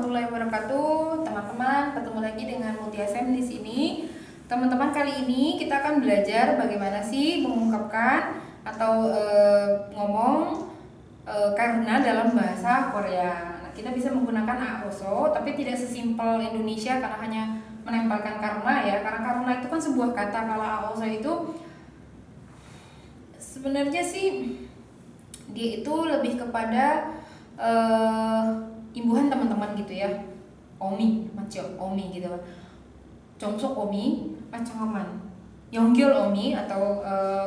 warahmatullahi wabarakatuh, teman-teman. Ketemu lagi dengan Mutia Sem di sini. Teman-teman, kali ini kita akan belajar bagaimana sih mengungkapkan atau ngomong karena dalam bahasa Korea. Nah, kita bisa menggunakan aoso, tapi tidak sesimpel Indonesia karena hanya menempelkan karena ya. Karena itu kan sebuah kata. Kalau aoso itu sebenarnya sih dia itu lebih kepada imbuhan teman-teman gitu ya. Omi, macam omi gitu. Jongsok omi, macam aman. Yonggyeol omi atau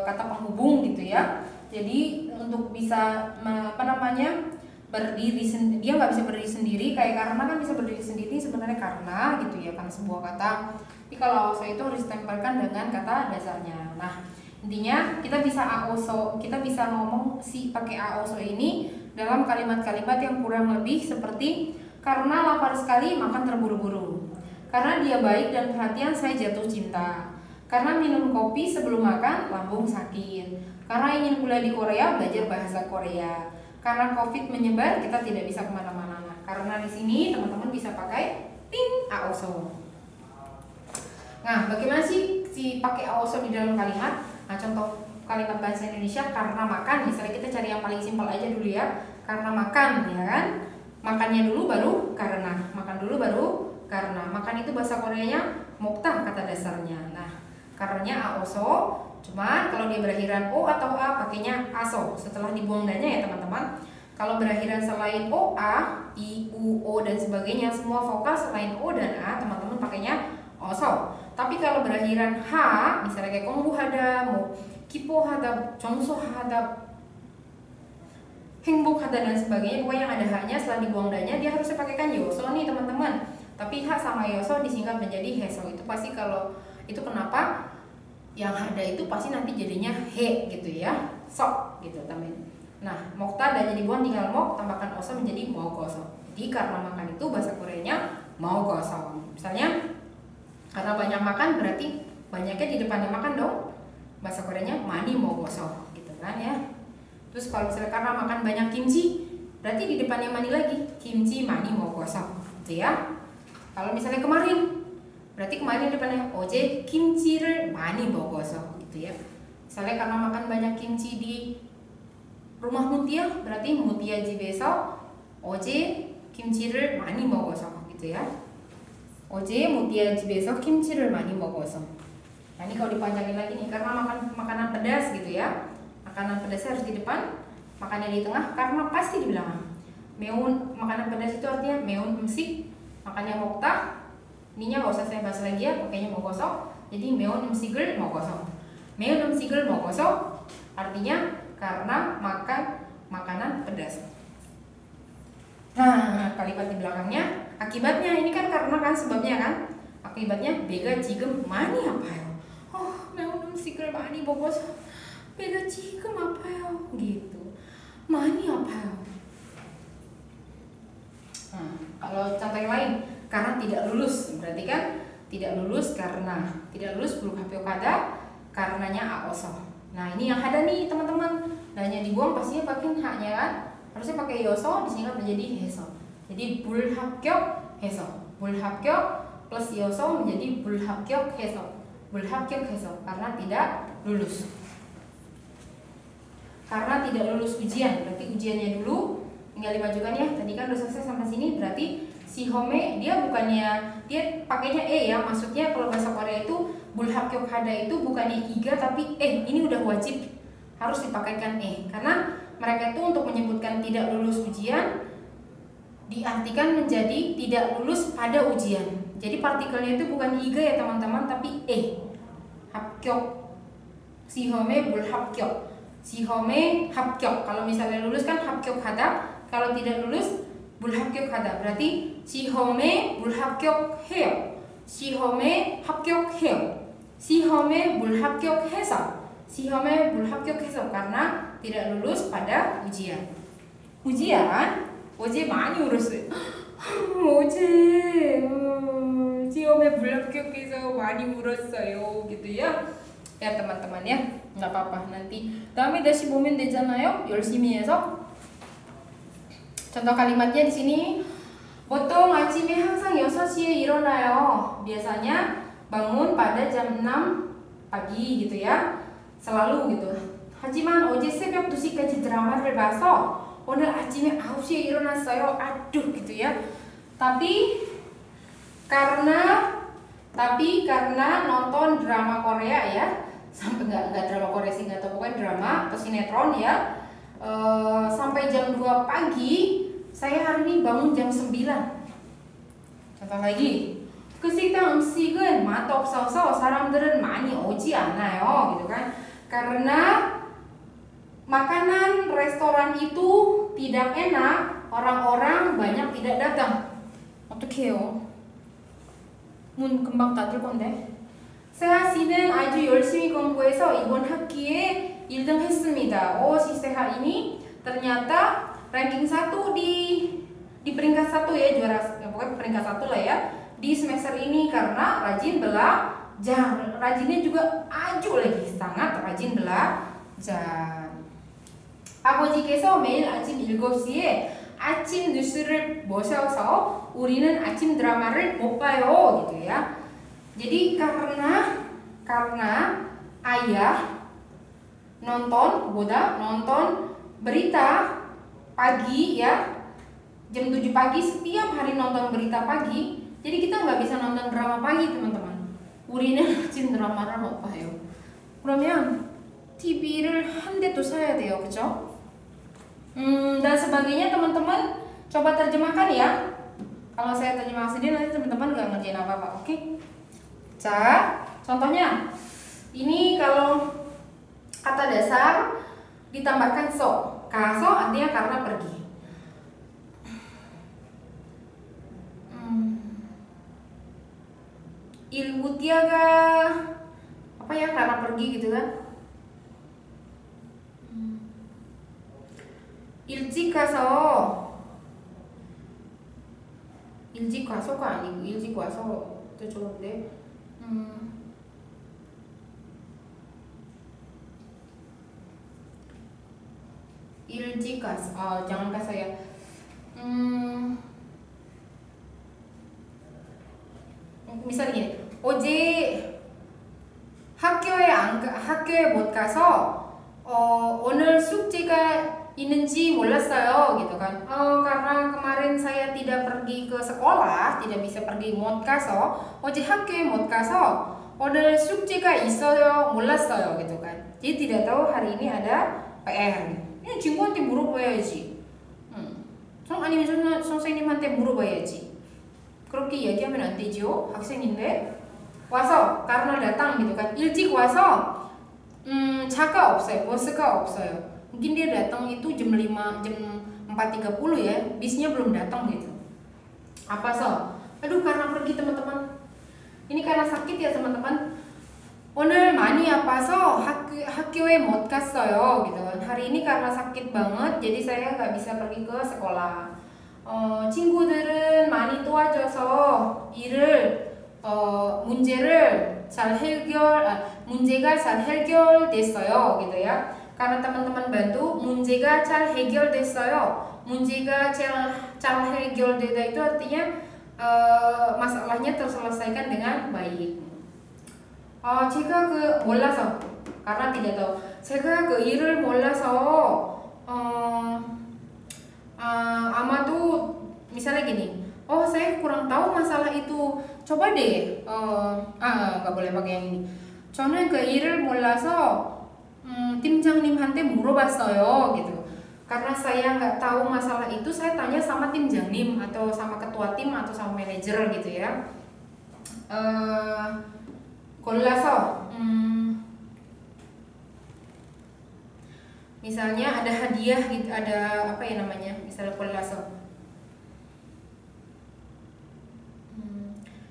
kata penghubung gitu ya. Jadi untuk bisa berdiri sendiri, dia nggak bisa berdiri sendiri kayak karena kan bisa berdiri sendiri sebenarnya karena gitu ya, karena sebuah kata. Tapi kalau aoso itu harus ditempelkan dengan kata dasarnya. Nah, intinya kita bisa aoso, kita bisa ngomong pakai aoso ini dalam kalimat-kalimat yang kurang lebih seperti karena lapar sekali makan terburu-buru, karena dia baik dan perhatian saya jatuh cinta, karena minum kopi sebelum makan lambung sakit, karena ingin kuliah di Korea belajar bahasa Korea, karena COVID menyebar kita tidak bisa kemana-mana. Nah, karena di sini teman-teman bisa pakai ting aoso. Nah, bagaimana sih pakai aoso di dalam kalimat? Nah, contoh kalimat bahasa Indonesia karena makan, misalnya kita cari yang paling simpel aja dulu ya. Karena makan, ya kan? Makannya dulu baru karena. Makan dulu baru karena. Makan itu bahasa Koreanya mokta kata dasarnya. Nah, karenanya aoso. Cuman kalau dia berakhiran o atau a pakainya aso setelah dibuang danya ya teman-teman. Kalau berakhiran selain o, a, i, u, o dan sebagainya, semua vokal selain o dan a teman-teman pakainya oso. Tapi kalau berakhiran h, misalnya kayak kongbu hada, kipo hada, jongso hada, hengbok hada dan sebagainya, pokoknya yang ada h-nya setelah dibuang danya dia harusnya pakaikan yoso nih teman-teman. Tapi h sama yoso disingkat menjadi heso. Itu pasti kalau itu kenapa yang ada itu pasti nanti jadinya he gitu ya, sok gitu teman. Nah, mokta dan jadi buang tinggal mok tambahkan oso menjadi mogoso. Jadi karena makan itu bahasa Koreanya mogoso. Misalnya karena banyak makan berarti banyaknya di depannya makan dong. Bahasa Koreanya mani mogoso gitu kan ya. Terus kalau misalnya karena makan banyak kimchi berarti di depannya mani lagi, kimchi mani mogoso gitu ya. Kalau misalnya kemarin berarti kemarin depannya oje kimchi를 많이 먹어서 gitu ya. Misalnya karena makan banyak kimchi di rumah Mutia berarti Mutia 집에서 어제 김치를 많이 먹어서 gitu ya. 어제 Mutia 집에서 김치를 많이 먹어서. Nah, ini kalau dipanjangin lagi nih karena makan makanan pedas gitu ya. Makanan pedasnya harus di depan, makannya di tengah karena pasti di belakang. Meun, makanan pedas itu artinya meun 음식, makannya mokta. Ininya gak usah saya bahas lagi ya, pakainya 먹어서. Jadi meun 음식을 먹어서. meun 음식을 먹어서 artinya karena makan makanan pedas. Nah, kalimat di belakangnya akibatnya ini kan karena kan sebabnya kan. Akibatnya 배가 지금 많이 아파요. meun 음식을 많이 먹어서 배가 지금 아파요. gitu. 많이 아파요. Nah, kalau contoh yang lain karena tidak lulus, berarti kan tidak lulus karena tidak lulus belum kada, karenanya aoso. Nah, ini yang ada nih teman-teman. Danya dibuang pastinya pakai haknya kan. Harusnya pakai yoso disingkat menjadi heso. Jadi 불합격 heso. 불합격 plus yoso menjadi 불합격 heso. 불합격 heso karena tidak lulus. Karena tidak lulus ujian, berarti ujiannya dulu tinggal dimajukan ya. Tadi kan udah selesai sampai sini, berarti si home dia bukannya dia pakainya ya, maksudnya kalau bahasa Korea itu bulhapkyok hada itu bukannya iga tapi ini udah wajib harus dipakaikan karena mereka itu untuk menyebutkan tidak lulus ujian diartikan menjadi tidak lulus pada ujian. Jadi partikelnya itu bukan iga ya teman-teman tapi 합격. si home bulhapkyok, si home 합격. Kalau misalnya lulus kan 합격 hada, kalau tidak lulus 불합격 하다. berarti 시험에 불합격해요. 시험에 합격해요. 시험에 불합격해서. 시험에 불합격해서 karena tidak lulus pada ujian. Ujian 어제 많이 울었어요. 어제 시험에 불합격해서 많이 울었어요. gitu ya. Ya teman-teman ya, nggak apa-apa nanti 다음에 다시 보면 되잖아요. 열심히 해서. Contoh kalimatnya di sini 보통 아침에 항상 6시에 일어나요. biasanya bangun pada jam 6 pagi gitu ya. Selalu gitu. 하지만 어제 새벽 2시까지 드라마를 봐서 오늘 아침에 9시에 일어났어요. aduh gitu ya. Tapi karena nonton drama Korea ya, sampai nggak drama Korea sih, nggak tahu, pokoknya drama atau sinetron ya, sampai jam 2 pagi. Saya hari ini bangun jam 9. Contoh lagi, 그 식당 음식은 맛없어서 사람들은 많이 오지 않아요, gitu kan? Karena makanan restoran itu tidak enak, orang-orang banyak tidak datang. 어떡해요? 문 금방 닫을 건데. 세하 씨는 아주 열심히 공부해서 이번 학기에 1등 했습니다. si Seha ini ternyata ranking 1 di peringkat 1 ya, juara pokoknya peringkat 1 lah ya di semester ini karena rajin belajar. Rajinnya juga aju lagi, sangat rajin belajar. 아버지께서 매일 아침 7시에 아침 뉴스를 보셔서 우리는 아침 드라마를 못 봐요, gitu ya. Jadi karena ayah nonton berita pagi ya, jam 7 pagi, setiap hari nonton berita pagi. Jadi kita nggak bisa nonton drama pagi, teman-teman. 우리는 아침 드라마를 못 봐요. 그러면 TV를 한 대 또 사야 돼요, 그죠? Dan sebagainya, teman-teman coba terjemahkan ya. Kalau saya terjemah sendiri nanti teman-teman nggak ngerjain apa-apa, oke? Contohnya ini kalau kata dasar ditambahkan so. Kaso artinya karena pergi. Ilmu tiaga apa ya, karena pergi gitu kan? 일찍 가서가 아니고 일찍 와서 더 좋은데. 일찍 가서 jangan 가서 ya. 미salnya gini, 어제 학교에 못 가서 오늘 숙제가 있는지 몰랐어요, gitu kan. Karena kemarin saya tidak pergi ke sekolah, tidak bisa pergi 못 가서, 어제 학교에 못 가서 오늘 숙제가 있어요, 몰랐어요, gitu kan. Jadi tidak tahu hari ini ada PR. Ini 친구한테 물어봐야지. 아니면 선생님한테 물어봐야지. 그렇게 얘기하면 안 되죠, 학생인데. 와서 karena datang, gitu kan. 일찍 와서 차가 없어요, 버스가 없어요. Mungkin dia datang itu jam 4.30 ya, bisnya belum datang gitu. Apa so? Aduh, karena pergi, teman-teman. Ini karena sakit ya, teman-teman. 오늘 많이 아파서 학교에 못 갔어요, gitu. Hari ini karena sakit banget, jadi saya nggak bisa pergi ke sekolah. 친구들은 많이 도와줘서 문제가 잘 해결됐어요, gitu ya. Karena teman-teman bantu, 문제가 잘 해결됐어요. 문제가 잘 해결되다 itu artinya masalahnya terselesaikan dengan baik. 제가 몰라서, karena tidak tahu. 제가 일을 몰라서 아마도 misalnya gini, saya kurang tahu masalah itu. coba deh, nggak boleh pakai yang ini. 저는 일을 몰라서 팀장님한테 물어봤어요, gitu. Karena saya nggak tahu masalah itu, saya tanya sama tim장님 atau sama ketua tim atau sama manajer, gitu ya. 골라서 misalnya ada hadiah gitu, ada apa ya namanya, misalnya 골라서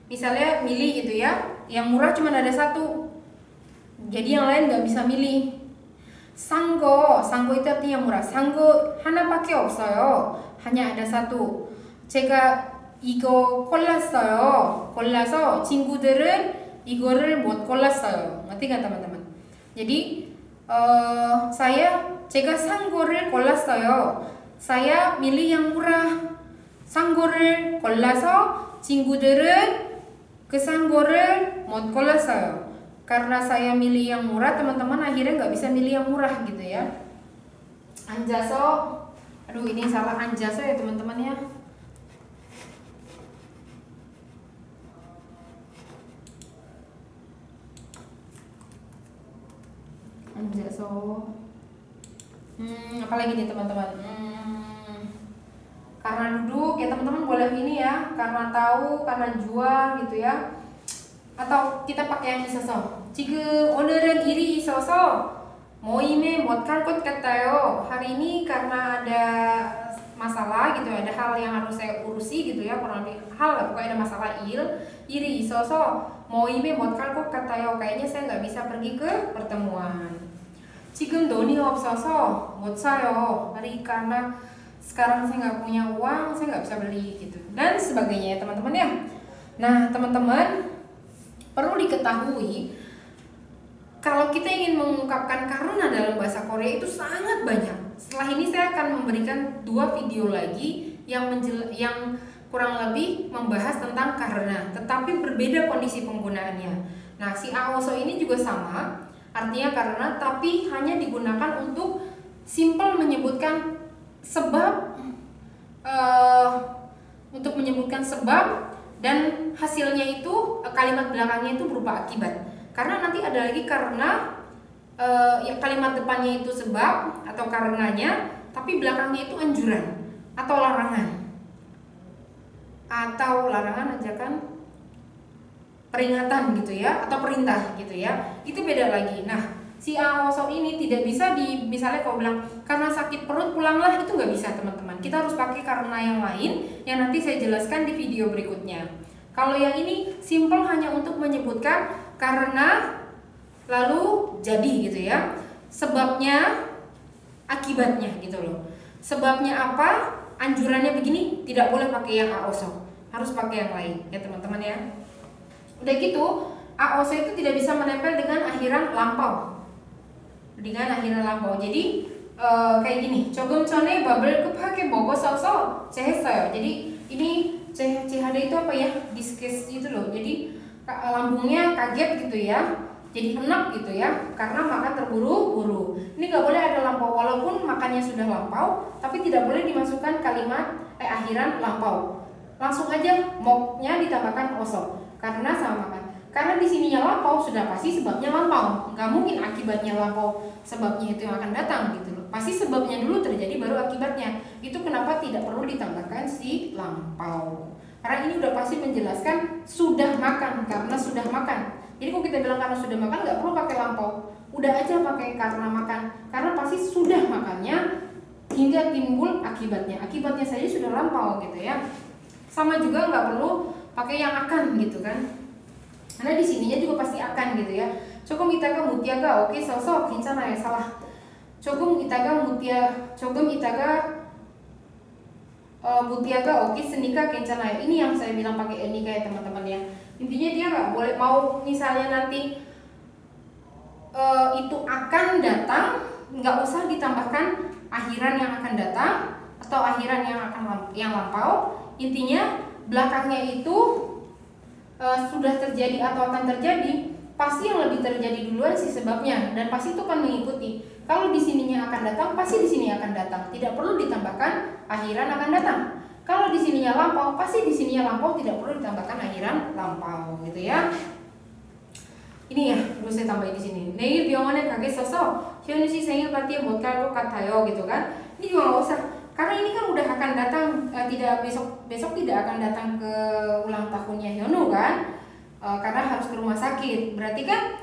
misalnya milih gitu ya, yang murah cuma ada satu, jadi yang lain nggak bisa milih. 상거 itu artinya murah. 상거 하나밖에 없어요. hanya ada satu. 제가 이거 골라서 친구들은 이거를 못 골랐어요. ngerti kan teman-teman? Jadi 제가 산 거를 골랐어요. saya milih yang murah. 산 거를 골라서 친구들은 그 산 거를 못 골랐어요. Karena saya milih yang murah, teman-teman akhirnya nggak bisa milih yang murah gitu ya. Anjaso, aduh ini salah anjaso ya teman-teman ya. Anjaso. Apalagi nih teman-teman. Karena duduk ya teman-teman boleh ini ya, karena tahu, karena jual gitu ya. Atau kita pakai yang 있어서. 지금 오늘은 일이 있어서 모임에 못 갈 것 같아요. Hari ini karena ada masalah gitu, ada hal yang harus saya urusi gitu ya, kurang lebih hal pokoknya ada masalah 일이 있어서 모임에 못 갈 것 같아요. Kayaknya saya nggak bisa pergi ke pertemuan. 지금 돈이 없어서 못 사요. Hari karena sekarang saya nggak punya uang, saya nggak bisa beli gitu dan sebagainya ya teman-teman ya. Nah teman-teman perlu diketahui kalau kita ingin mengungkapkan karena dalam bahasa Korea itu sangat banyak. Setelah ini saya akan memberikan 2 video lagi yang kurang lebih membahas tentang karena, tetapi berbeda kondisi penggunaannya. Nah si aoso ini juga sama, artinya karena, tapi hanya digunakan untuk simple menyebutkan sebab, untuk menyebutkan sebab dan hasilnya itu kalimat belakangnya itu berupa akibat. Karena nanti ada lagi karena ya kalimat depannya itu sebab atau karenanya, tapi belakangnya itu anjuran atau larangan, ajakan, peringatan gitu ya, atau perintah gitu ya. Itu beda lagi. Nah si aoso ini tidak bisa misalnya kalau bilang karena sakit perut pulanglah, itu nggak bisa teman-teman. Kita harus pakai karena yang lain yang nanti saya jelaskan di video berikutnya. Kalau yang ini simple hanya untuk menyebutkan karena lalu jadi gitu ya, sebabnya akibatnya gitu loh. Sebabnya apa, anjurannya begini, tidak boleh pakai yang aoso, harus pakai yang lain ya teman-teman ya. Udah gitu aoso itu tidak bisa menempel dengan akhiran lampau. Jadi kayak gini, 조금 전에 밥을 급하게 먹었어서 체했어요. Jadi ini CHD itu apa ya, diskes itu loh, jadi lambungnya kaget gitu ya, jadi enak gitu ya, karena makan terburu-buru. Ini nggak boleh ada lampau, walaupun makannya sudah lampau, tapi tidak boleh dimasukkan kalimat akhiran lampau. Langsung aja moknya ditambahkan oso, karena sama makan. Karena di sininya lampau sudah pasti sebabnya lampau, nggak mungkin akibatnya lampau, sebabnya itu yang akan datang gitu loh. Pasti sebabnya dulu terjadi baru akibatnya. Itu kenapa tidak perlu ditambahkan si lampau. Karena ini udah pasti menjelaskan sudah makan, karena sudah makan. Jadi kalau kita bilang karena sudah makan nggak perlu pakai lampau, udah aja pakai karena makan. Karena pasti sudah makannya hingga timbul akibatnya. Akibatnya saja sudah lampau gitu ya. Sama juga nggak perlu pakai yang akan gitu kan. Karena di sininya juga pasti akan gitu ya. 조금 이따가 무티아가 오케이 써서 괜찮아요. salah. 조금 이따가 mutiaga oke senika 괜찮아요. Ini yang saya bilang pakai enika ya teman-teman ya. Intinya dia nggak boleh, mau misalnya nanti itu akan datang, nggak usah ditambahkan akhiran yang akan datang atau akhiran yang lampau. Intinya belakangnya itu sudah terjadi atau akan terjadi, pasti yang lebih terjadi duluan sih sebabnya, dan pasti itu akan mengikuti. Kalau di sininya akan datang, pasti di sini akan datang. Tidak perlu ditambahkan akhiran akan datang. Kalau di sininya lampau, pasti di sininya lampau, tidak perlu ditambahkan akhiran lampau gitu ya. Ini ya, perlu saya tambahin di sini. 내일 병원에 가겠어서 희연이 씨 생일 파티에 못 갈 것 같아요 gitu kan. Ini juga nggak usah. Karena ini kan udah akan datang, tidak besok tidak akan datang ke ulang tahunnya Hyunwoo kan, karena harus ke rumah sakit. Berarti kan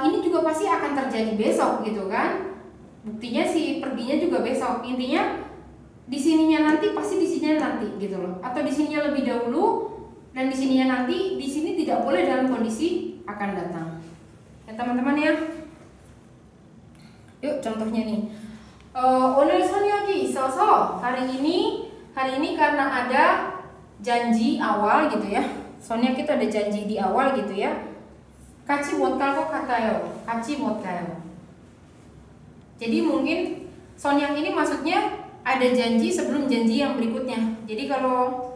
ini juga pasti akan terjadi besok gitu kan. Buktinya sih perginya juga besok. Intinya di sininya nanti pasti di sininya nanti gitu loh. Atau di sininya lebih dahulu dan di sininya nanti. Di sini tidak boleh dalam kondisi akan datang. Ya teman-teman ya. Yuk contohnya nih. 오늘 선약이 있어서 hari ini karena ada janji awal gitu ya. Sonyak itu ada janji di awal gitu ya. 같이 못 갈 것 같아요. 같이 못 가요. Jadi mungkin sonyak ini maksudnya ada janji sebelum janji yang berikutnya. Jadi kalau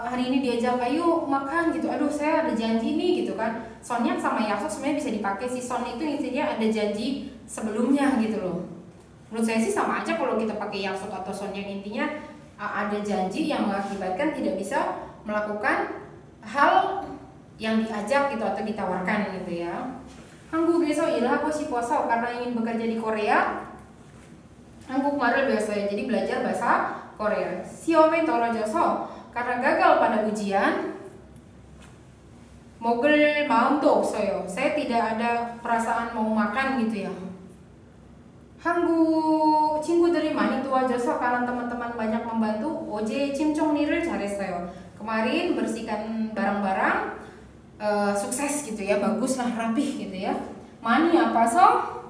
hari ini diajak ayo makan gitu, aduh saya ada janji nih gitu kan. Sonyak sama yaksok sebenarnya bisa dipakai sih. Son itu intinya ada janji sebelumnya gitu loh. Menurut saya sih sama aja kalau kita pakai yaksok atau sonyak, intinya ada janji yang mengakibatkan tidak bisa melakukan hal yang diajak gitu atau ditawarkan gitu ya. 한국에서 일하고 싶어서 karena ingin bekerja di Korea. 한국말을 배웠어요. jadi belajar bahasa Korea. 시험에 떨어져서 karena gagal pada ujian. 먹을 마음도 없어요. saya tidak ada perasaan mau makan gitu ya. 한국 친구들이 많이 도와줘서 karena teman-teman banyak membantu. 어제 짐 정리를 잘했어요. kemarin bersihkan barang-barang sukses gitu ya, bagus lah, rapih gitu ya. 많이 아파서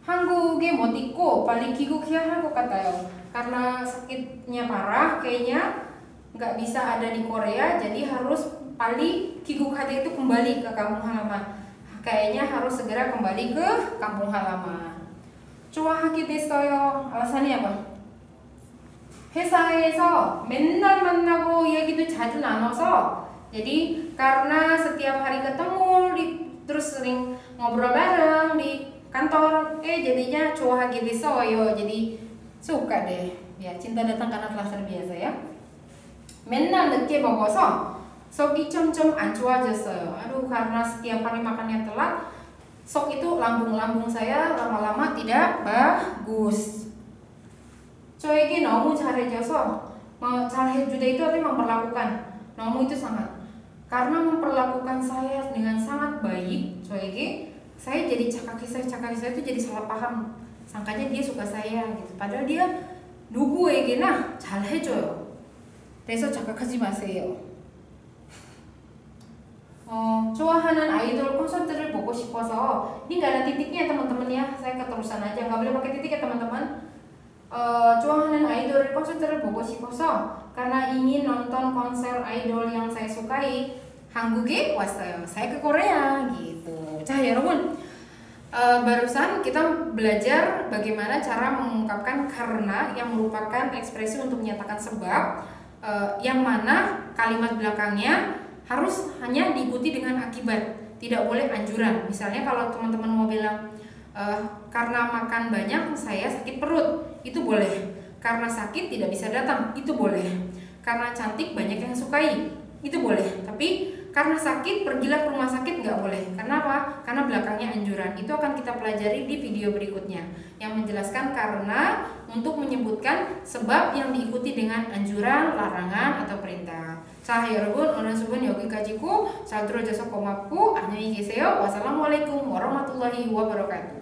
한국에 못 있고 빨리 귀국해야 할 것 같아요. karena sakitnya parah, kayaknya nggak bisa ada di Korea, jadi harus 빨리 귀국하다 itu kembali ke kampung halaman. Kayaknya harus segera kembali ke kampung halaman. 좋아하게 됐어요. alasannya apa? 회사에서 맨날 만나고 얘기도 자주 나눠서, jadi karena setiap hari ketemu terus sering ngobrol bareng di kantor, jadinya 좋아하게 됐어요. jadi suka deh ya, cinta datang karena telah terbiasa ya. 맨날 늦게 먹어서 속이 점점 안 좋아졌어요. aduh, karena setiap hari makannya telat, sok itu lambung saya lama-lama tidak bagus. 저에게 너무 잘해줘서, 잘해주다 itu artinya memperlakukan. 너무 itu sangat, karena memperlakukan saya dengan sangat baik. 저에게, saya jadi cakaki saya itu jadi salah paham, sangkanya dia suka saya gitu, padahal dia 누구에게나 잘해줘요. 그래서 착각하지 마세요. 좋아하는 아이돌 콘서트를 보고 싶어서, ini nggak ada titiknya teman-teman ya, saya keterusan aja, nggak boleh pakai titik ya teman-teman. 좋아하는 아이돌 콘서트를 보고 싶어서, karena ingin nonton konser idol yang saya sukai. 한국에 왔어요. saya ke Korea gitu. 자, 여러분, barusan kita belajar bagaimana cara mengungkapkan karena yang merupakan ekspresi untuk menyatakan sebab, yang mana kalimat belakangnya harus hanya diikuti dengan akibat, tidak boleh anjuran. Misalnya kalau teman-teman mau bilang karena makan banyak saya sakit perut, itu boleh. Karena sakit tidak bisa datang, itu boleh. Karena cantik banyak yang sukai, itu boleh. Tapi karena sakit pergilah ke rumah sakit, nggak boleh. Kenapa? Karena belakangnya anjuran. Itu akan kita pelajari di video berikutnya yang menjelaskan karena untuk menyebutkan sebab yang diikuti dengan anjuran, larangan, atau perintah. 자, 여러분, 오늘 수업은 여기까지고 잘 들어줘서 고맙고 안녕히 계세요. 와살라무알aikum warahmatullahi wabarakatuh.